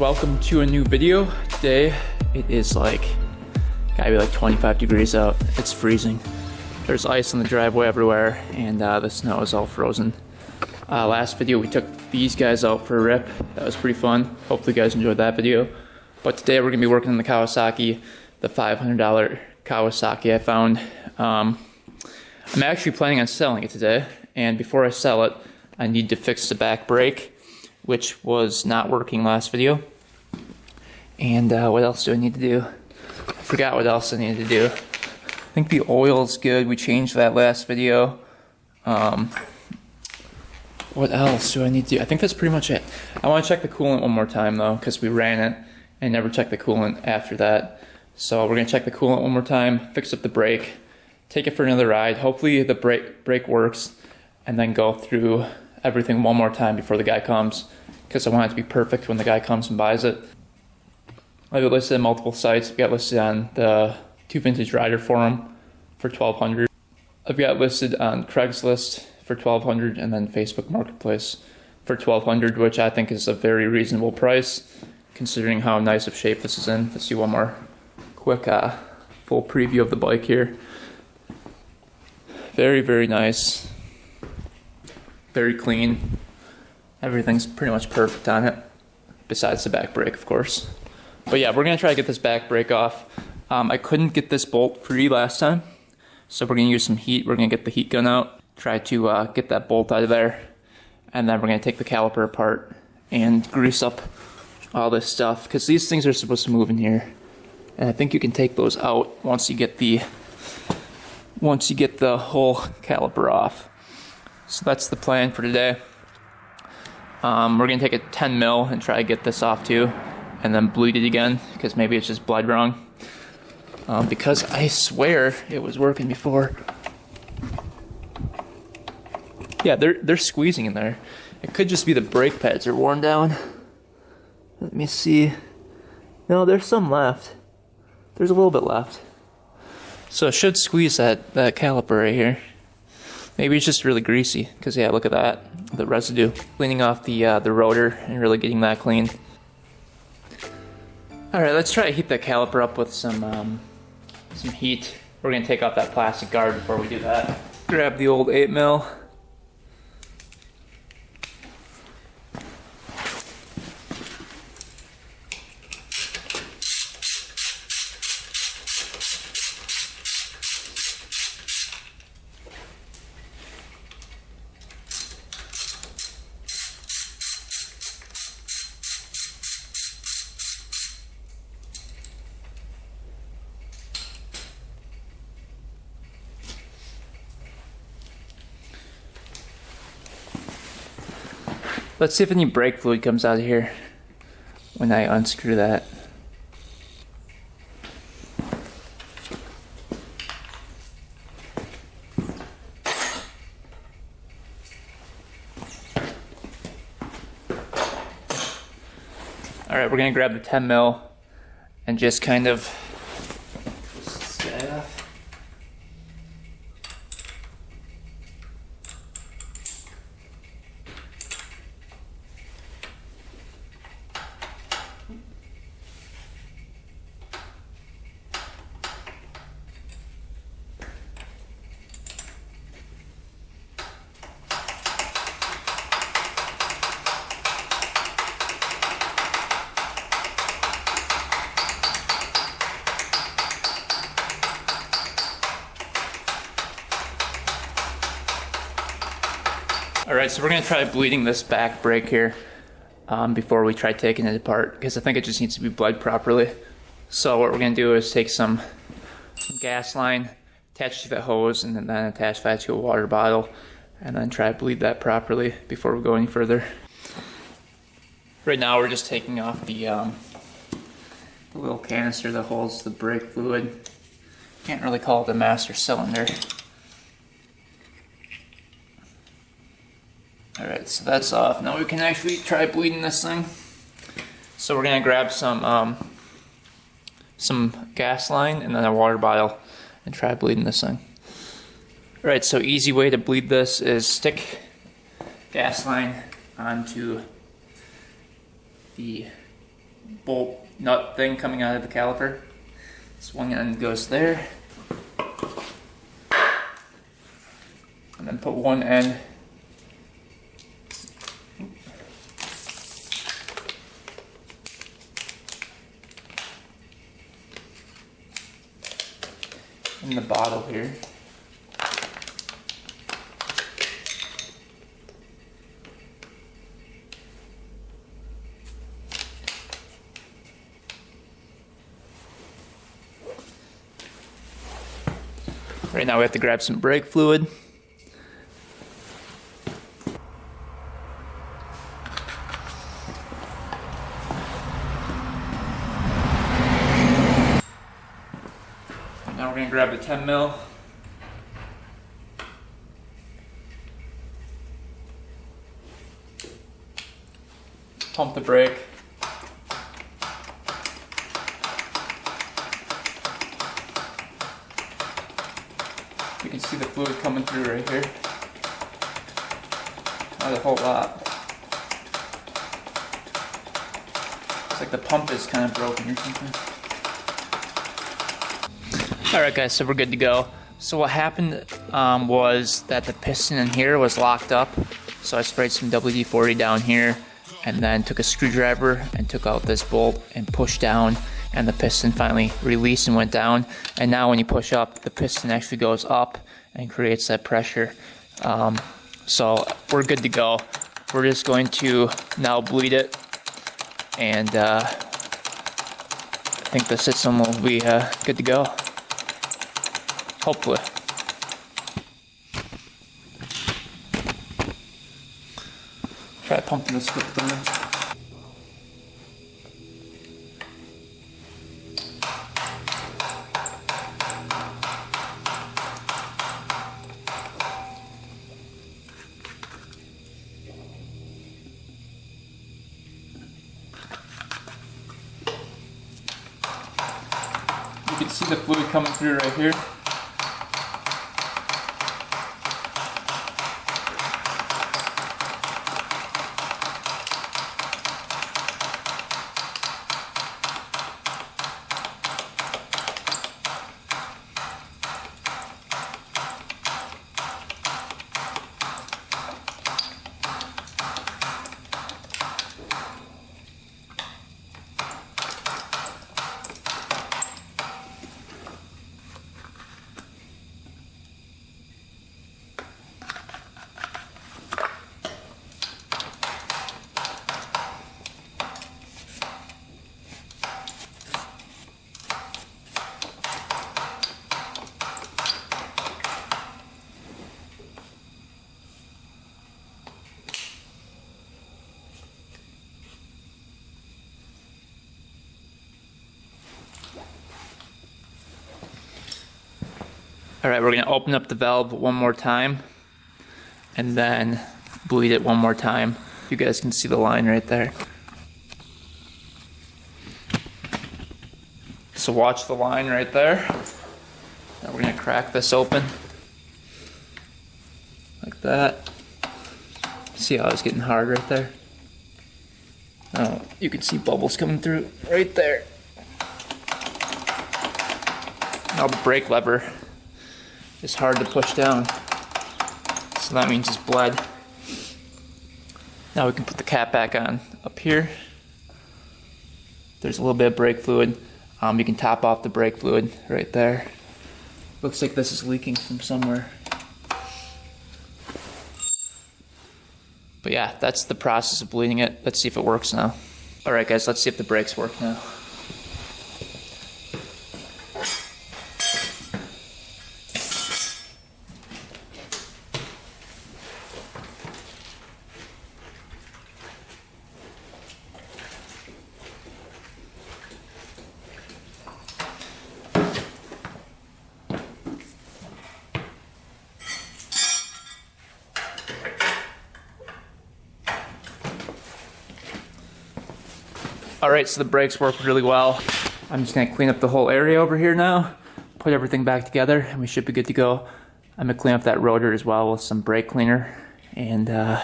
welcome to a new video. Today it is gotta be like 25 degrees out. It's freezing. There's ice on the driveway everywhere, and the snow is all frozen. Last video we took these guys out for a rip. That was pretty fun. Hopefully you guys enjoyed that video. But today we're gonna be working on the Kawasaki, the $500 Kawasaki I found. I'm actually planning on selling it today, and before I sell it, I need to fix the back brake, which was not working last video. And what else do I need to do? I forgot what else I needed to do. I think the oil's good. We changed that last video. What else do I need to do? I think that's pretty much it. I want to check the coolant one more time though, because we ran it and never checked the coolant after that. So we're going to check the coolant one more time, fix up the brake, take it for another ride. Hopefully the brake works, and then go through everything one more time before the guy comes, because I want it to be perfect when the guy comes and buys it. I have it listed on multiple sites. I've got listed on the 2 Vintage Rider forum for $1,200. I've got listed on Craigslist for $1,200, and then Facebook Marketplace for $1,200, which I think is a very reasonable price considering how nice of shape this is in. Let's do one more quick full preview of the bike here. Very, very nice. Very clean. Everything's pretty much perfect on it, besides the back brake, of course. But yeah, we're gonna try to get this back brake off. I couldn't get this bolt free last time, so we're gonna use some heat. We're gonna get the heat gun out, try to get that bolt out of there, and then we're gonna take the caliper apart and grease up all this stuff, because these things are supposed to move in here, and I think you can take those out once you get the whole caliper off. So that's the plan for today. We're gonna take a 10 mil and try to get this off too, and then bleed it again, because maybe it's just bled wrong. Because I swear it was working before. Yeah, they're squeezing in there. It could just be the brake pads are worn down. Let me see. No, there's some left. There's a little bit left. So it should squeeze that caliper right here. Maybe it's just really greasy, because yeah, look at that, the residue. Cleaning off the rotor and really getting that clean. All right, let's try to heat that caliper up with some heat. We're gonna take off that plastic guard before we do that. Grab the old 8 mil. Let's see if any brake fluid comes out of here when I unscrew that. All right, we're gonna grab the 10 mil and just kind of set off. Alright, so we're going to try bleeding this back brake here before we try taking it apart, because I think it just needs to be bled properly. So what we're going to do is take some gas line, attach it to the hose, and then attach that to a water bottle, and then try to bleed that properly before we go any further. Right now we're just taking off the little canister that holds the brake fluid. Can't really call it the master cylinder. Alright, so that's off. Now we can actually try bleeding this thing. So we're gonna grab some gas line and then a water bottle and try bleeding this thing. Alright, so easy way to bleed this is stick gas line onto the bolt nut thing coming out of the caliper. This one end goes there. And then put one end in the bottle here. Right now we have to grab some brake fluid. Now we're going to grab the 10 mil. Pump the brake. You can see the fluid coming through right here. Not a whole lot. It's like the pump is kind of broken or something. Alright guys, so we're good to go. So what happened was that the piston in here was locked up. So I sprayed some WD-40 down here and then took a screwdriver and took out this bolt and pushed down, and the piston finally released and went down. And now when you push up, the piston actually goes up and creates that pressure. So we're good to go. We're just going to now bleed it, and I think the system will be good to go. Hopefully. Try pumping this quick through. You can see the fluid coming through right here. Alright, we're going to open up the valve one more time and then bleed it one more time. You guys can see the line right there. So watch the line right there. Now we're going to crack this open like that. See how it's getting hard right there? Oh, you can see bubbles coming through right there. Now the brake lever is hard to push down, so that means it's bled. Now we can put the cap back on. Up here, there's a little bit of brake fluid. You can top off the brake fluid right there. Looks like this is leaking from somewhere. But yeah, that's the process of bleeding it. Let's see if it works now. Alright guys, let's see if the brakes work now. Alright, so the brakes work really well. I'm just going to clean up the whole area over here now, put everything back together, and we should be good to go. I'm going to clean up that rotor as well with some brake cleaner, and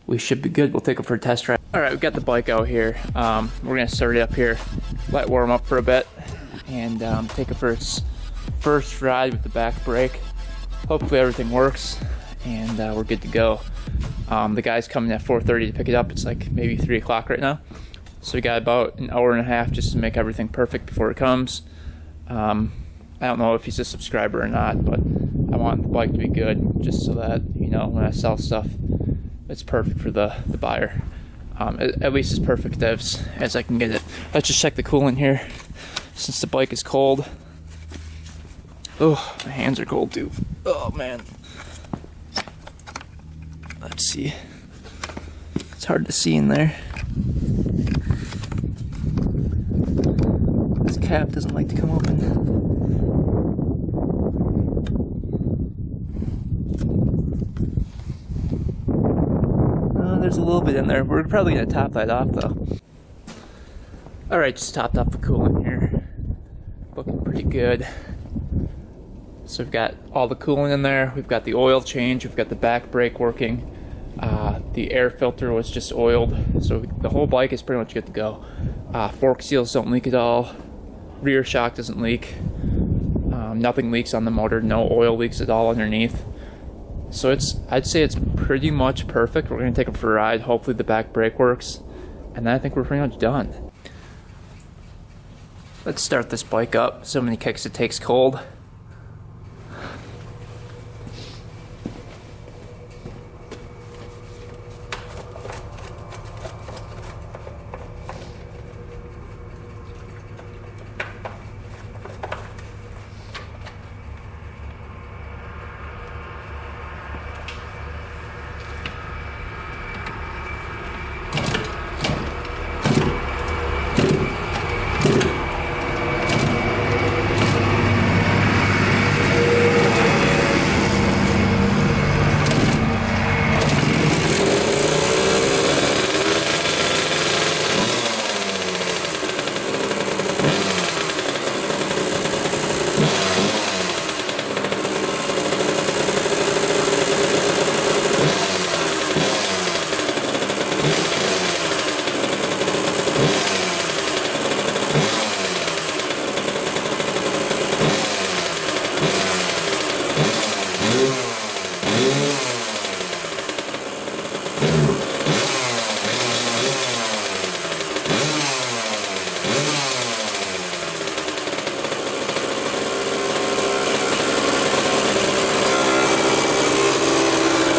we should be good. We'll take it for a test drive. All right, we got the bike out here. We're gonna start it up here, let it warm up for a bit, and take it for its first ride with the back brake. Hopefully everything works, and we're good to go. The guy's coming at 4:30 to pick it up. It's like maybe 3 o'clock right now. So we got about an hour and a half just to make everything perfect before it comes. I don't know if he's a subscriber or not, but I want the bike to be good just so that, you know, when I sell stuff, it's perfect for the buyer. At least as perfect as I can get it. Let's just check the coolant here since the bike is cold. Oh, my hands are cold too. Oh man. Let's see. It's hard to see in there. This cap doesn't like to come open. There's a little bit in there. We're probably gonna top that off though. Alright, just topped off the coolant here. Looking pretty good. So we've got all the coolant in there. We've got the oil change. We've got the back brake working. The air filter was just oiled. So the whole bike is pretty much good to go. Fork seals don't leak at all. Rear shock doesn't leak. Nothing leaks on the motor. No oil leaks at all underneath. So I'd say it's pretty much perfect. We're gonna take it for a ride. Hopefully the back brake works. And then I think we're pretty much done. Let's start this bike up. So many kicks it takes cold.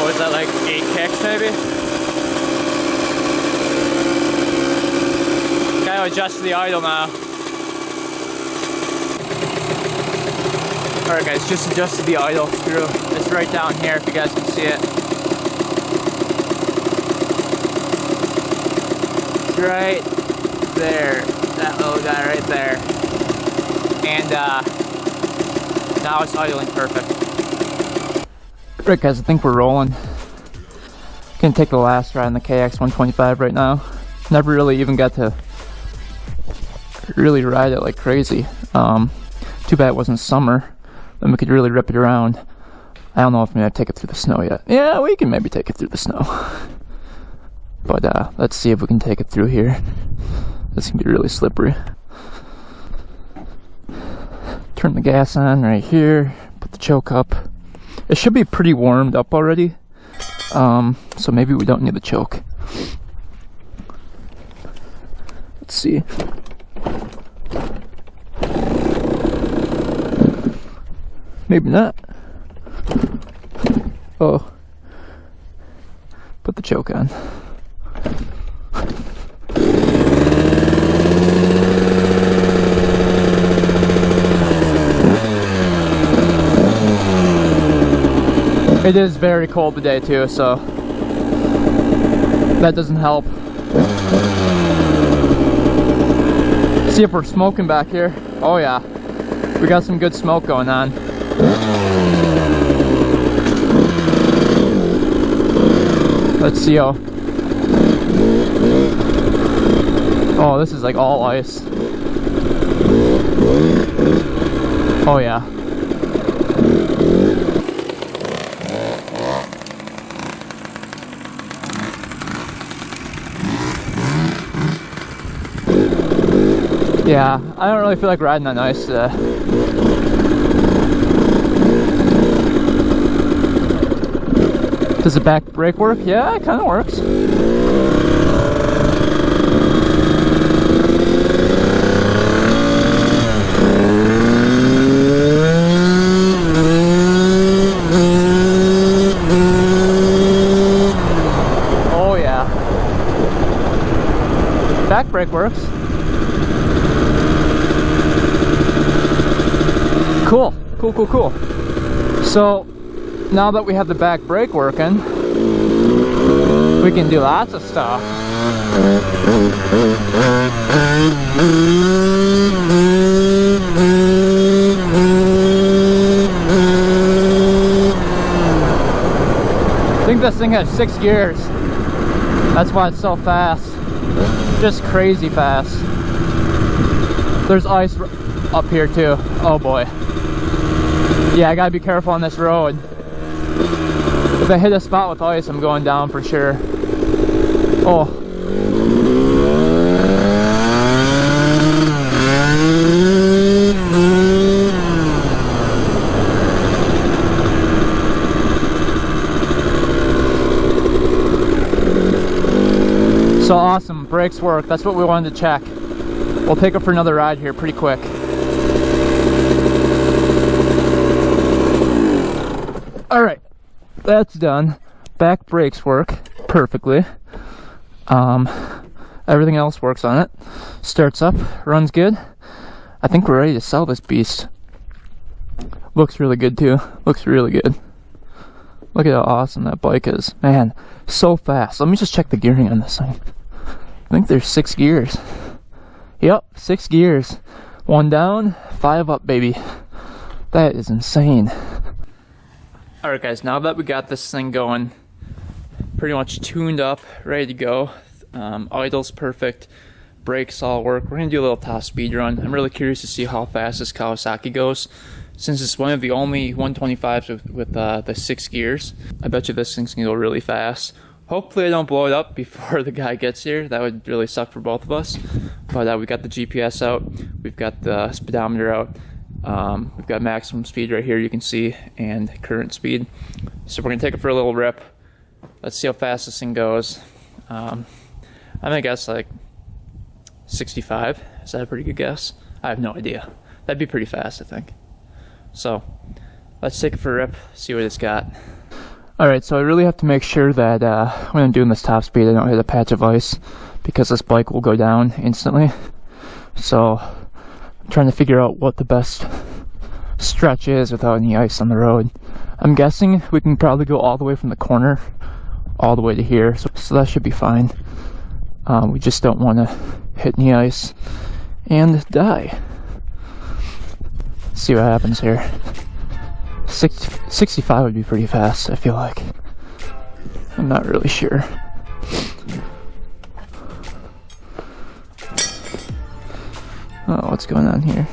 Is that like 8 kicks maybe? Gotta adjust the idle now. Alright guys, just adjusted the idle screw. It's right down here if you guys can see it. It's right there. That little guy right there. And now it's idling perfect. Right guys, I think we're rolling. Gonna take the last ride on the KX 125 right now. Never really even got to really ride it like crazy. Too bad it wasn't summer. Then we could really rip it around. I don't know if I'm gonna take it through the snow yet. Yeah, we can maybe take it through the snow. But let's see if we can take it through here. This can be really slippery. Turn the gas on right here. Put the choke up. It should be pretty warmed up already, so maybe we don't need the choke. Let's see. Maybe not. Oh. Put the choke on. It is very cold today too, so that doesn't help. See if we're smoking back here. Oh yeah, we got some good smoke going on. Let's see how. Oh, this is like all ice. Oh yeah. Yeah, I don't really feel like riding on ice today. Does the back brake work? Yeah, it kind of works. Oh yeah. Back brake works. Cool, cool, cool, cool. So now that we have the back brake working, we can do lots of stuff. I think this thing has 6 gears. That's why it's so fast. Just crazy fast. There's ice up here too. Oh boy. Yeah, I gotta be careful on this road. If I hit a spot with ice, I'm going down for sure. Oh. So awesome, brakes work. That's what we wanted to check. We'll take it for another ride here pretty quick. Alright, that's done. Back brakes work perfectly. Everything else works on it. Starts up, runs good. I think we're ready to sell this beast. Looks really good too. Looks really good. Look at how awesome that bike is. Man, so fast. Let me just check the gearing on this thing. I think there's 6 gears. Yep, 6 gears. 1 down, 5 up, baby. That is insane. Alright guys, now that we got this thing going, pretty much tuned up, ready to go, idle's perfect, brakes all work, we're going to do a little top speed run. I'm really curious to see how fast this Kawasaki goes, since it's one of the only 125s with the 6 gears. I bet you this thing's going to go really fast. Hopefully I don't blow it up before the guy gets here. That would really suck for both of us. But we got the GPS out, we've got the speedometer out. We've got maximum speed right here, you can see, and current speed. So we're gonna take it for a little rip. Let's see how fast this thing goes. I'm gonna guess like 65. Is that a pretty good guess? I have no idea. That'd be pretty fast, I think. So let's take it for a rip, see what it's got. Alright, so I really have to make sure that when I'm doing this top speed I don't hit a patch of ice, because this bike will go down instantly. So I'm trying to figure out what the best stretch is without any ice on the road. I'm guessing we can probably go all the way from the corner all the way to here, so that should be fine. We just don't want to hit any ice and die. Let's see what happens here. 65 would be pretty fast, I feel like. I'm not really sure. Oh, what's going on here?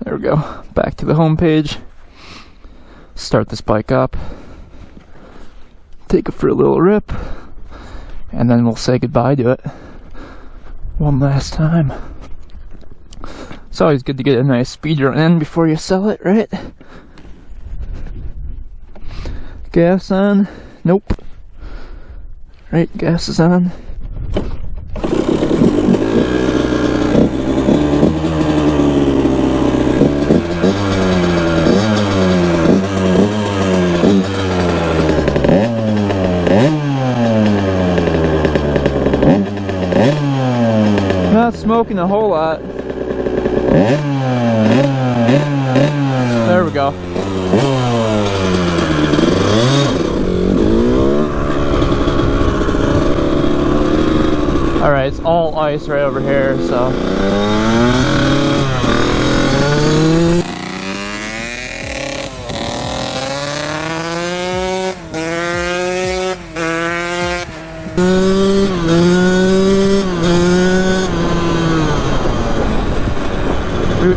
There we go. Back to the home page. Start this bike up. Take it for a little rip. And then we'll say goodbye to it one last time. It's always good to get a nice speed run in before you sell it, right? Gas on? Nope. Right, gas is on. Not smoking a whole lot. There we go. Alright, it's all ice right over here, so.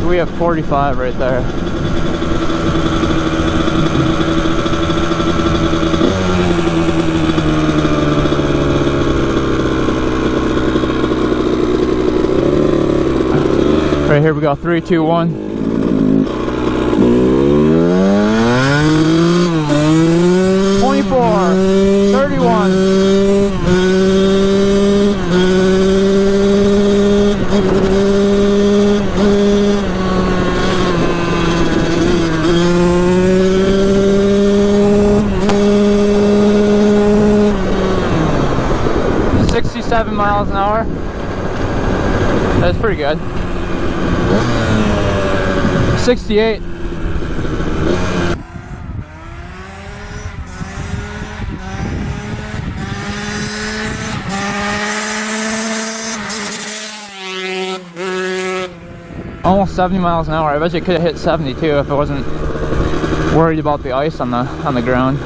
We have 45 right there. Right here we go, 3, 2, 1. 67 miles an hour. That's pretty good. 68. Almost 70 miles an hour. I bet you could have hit 72 if I wasn't worried about the ice on the ground.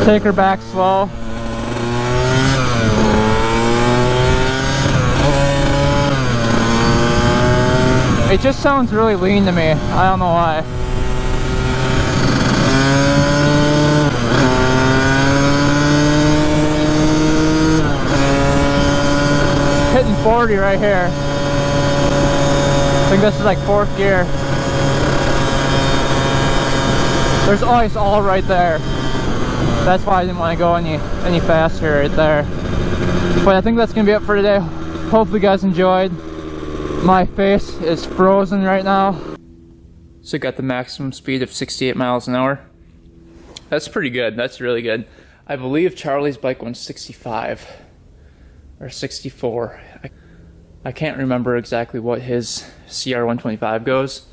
Take her back slow. It just sounds really lean to me. I don't know why. Hitting 40 right here. I think this is like 4th gear. There's ice all right there. That's why I didn't want to go any faster right there. But I think that's gonna be it for today. Hopefully you guys enjoyed. My face is frozen right now. So got the maximum speed of 68 miles an hour. That's pretty good. That's really good. I believe Charlie's bike went 65 or 64. I can't remember exactly what his CR125 goes.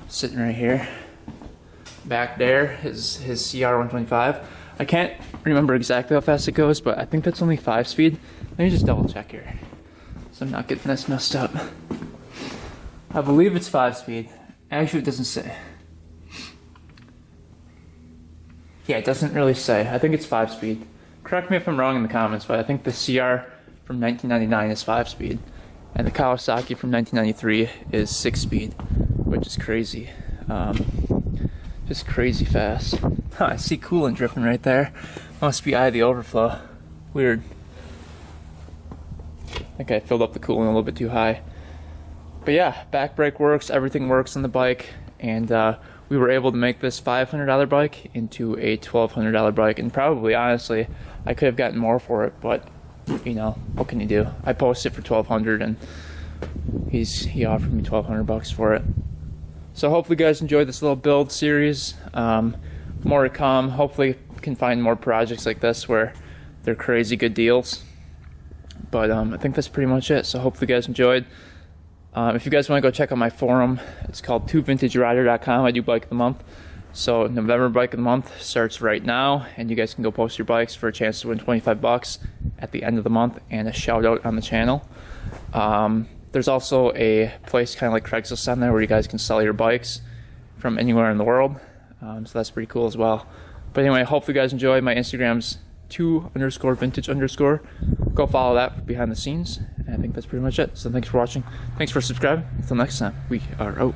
Sitting right here. Back there, his CR125. I can't remember exactly how fast it goes, but I think that's only 5 speed. Let me just double check here, so I'm not getting this messed up. I believe it's 5 speed. Actually, it doesn't say. Yeah, it doesn't really say. I think it's 5 speed. Correct me if I'm wrong in the comments, but I think the CR from 1999 is 5 speed, and the Kawasaki from 1993 is 6 speed, which is crazy. Just crazy fast. Huh, I see coolant dripping right there. Must be eye of the overflow. Weird. I think I filled up the coolant a little bit too high. But yeah, back brake works, everything works on the bike, and we were able to make this $500 bike into a $1,200 bike, and probably, honestly, I could have gotten more for it, but, you know, what can you do? I posted it for $1,200, and he offered me $1,200 for it. So hopefully you guys enjoyed this little build series. More to come. Hopefully can find more projects like this where they're crazy good deals. But I think that's pretty much it. So hopefully you guys enjoyed. If you guys want to go check out my forum, it's called 2vintagerider.com. I do bike of the month. So November bike of the month starts right now, and you guys can go post your bikes for a chance to win $25 at the end of the month and a shout out on the channel. There's also a place kind of like Craigslist on there where you guys can sell your bikes from anywhere in the world. So that's pretty cool as well. But anyway, hopefully you guys enjoy. My Instagram's 2_vintage_. Go follow that behind the scenes. And I think that's pretty much it. So thanks for watching. Thanks for subscribing. Until next time, we are out.